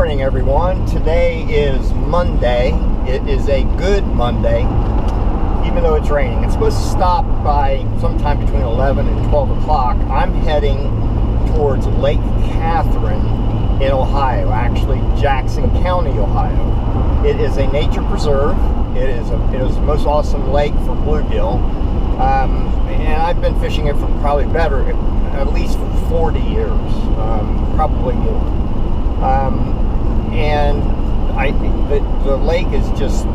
morning, everyone. Today is Monday. It is a good Monday, even though it's raining. It's supposed to stop by sometime between 11 and 12 o'clock. I'm heading towards Lake Catherine in Ohio, actually Jackson County, Ohio. It is a nature preserve. It is the most awesome lake for bluegill. And I've been fishing it for probably at least 40 years, probably more. And the lake is just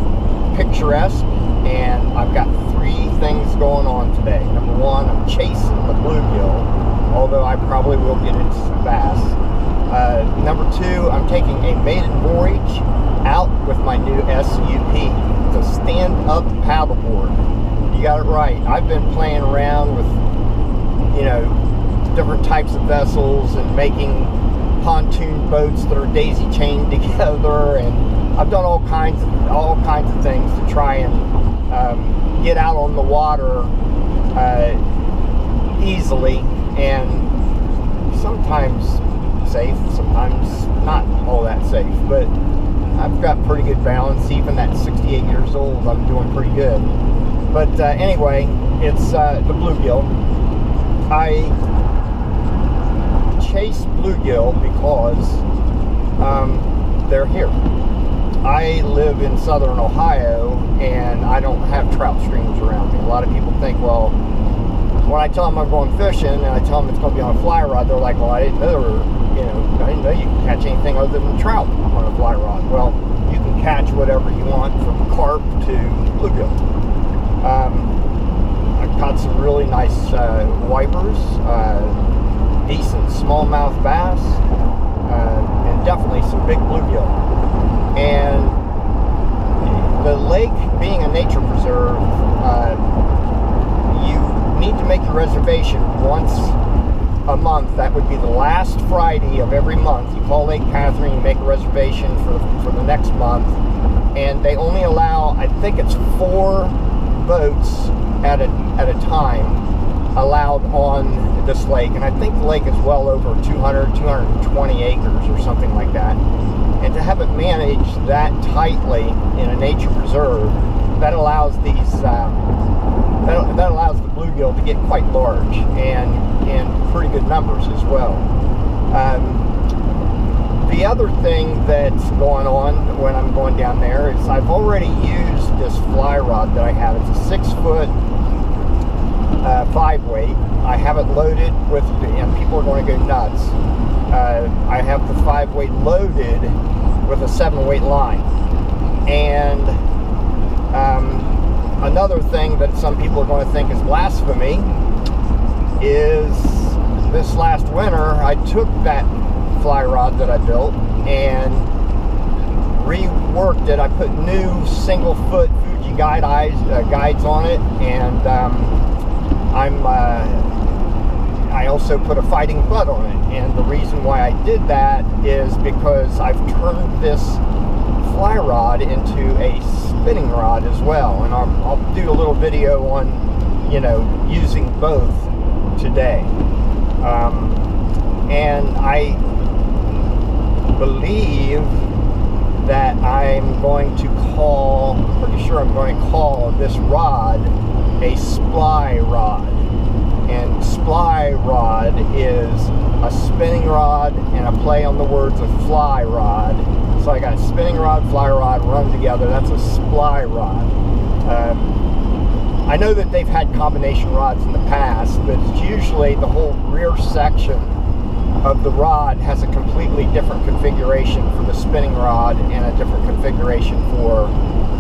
picturesque, and I've got three things going on today. Number one, I'm chasing the bluegill, although I probably will get into some bass. Number two, I'm taking a maiden voyage out with my new SUP. It's a stand-up paddleboard. You got it right. I've been playing around with, different types of vessels and making pontoon boats that are daisy chained together, and I've done all kinds of things to try and get out on the water easily, and sometimes safe, sometimes not all that safe, but I've got pretty good balance. Even at 68 years old, I'm doing pretty good. But anyway, it's the bluegill. I chase bluegill because they're here. I live in southern Ohio, and I don't have trout streams around me. A lot of people think, well, when I tell them I'm going fishing and I tell them it's going to be on a fly rod, they're like, well, I didn't know you can catch anything other than trout on a fly rod. Well, you can catch whatever you want, from carp to bluegill. I've caught some really nice wipers, decent smallmouth bass, and definitely some big bluegill. And the lake being a nature preserve, you need to make your reservation once a month. That would be the last Friday of every month. You call Lake Catherine, you make a reservation for the next month, and they only allow, I think it's 4 boats at a time allowed on this lake, and I think the lake is well over 220 acres or something like that. And to have it managed that tightly in a nature preserve, that allows the bluegill to get quite large and in pretty good numbers as well. The other thing that's going on when I'm going down there is I've already used this fly rod that I have. It's a 6-foot 5-weight. I have it loaded with, and people are going to go nuts. I have the 5-weight loaded with a 7-weight line. And another thing that some people are going to think is blasphemy is this last winter I took that fly rod that I built and reworked it. I put new single-foot Fuji guides on it, and I also put a fighting butt on it. And the reason why I did that is because I've turned this fly rod into a spinning rod as well, and I'll do a little video on using both today. And I believe that I'm going to pretty sure I'm going to call this rod a sply rod. And sply rod is a spinning rod and a play on the words of fly rod. So I got spinning rod, fly rod run together. That's a sply rod. I know that they've had combination rods in the past, but it's usually the whole rear section of the rod has a completely different configuration for the spinning rod and a different configuration for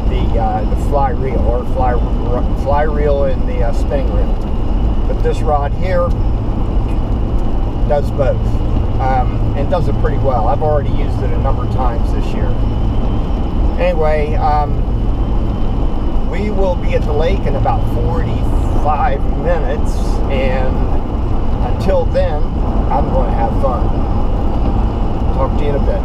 the fly reel, or fly reel and the spinning reel. But this rod here does both, and does it pretty well. I've already used it a number of times this year. Anyway, we will be at the lake in about 45 minutes, and until then, I'm going to have fun. Talk to you in a bit.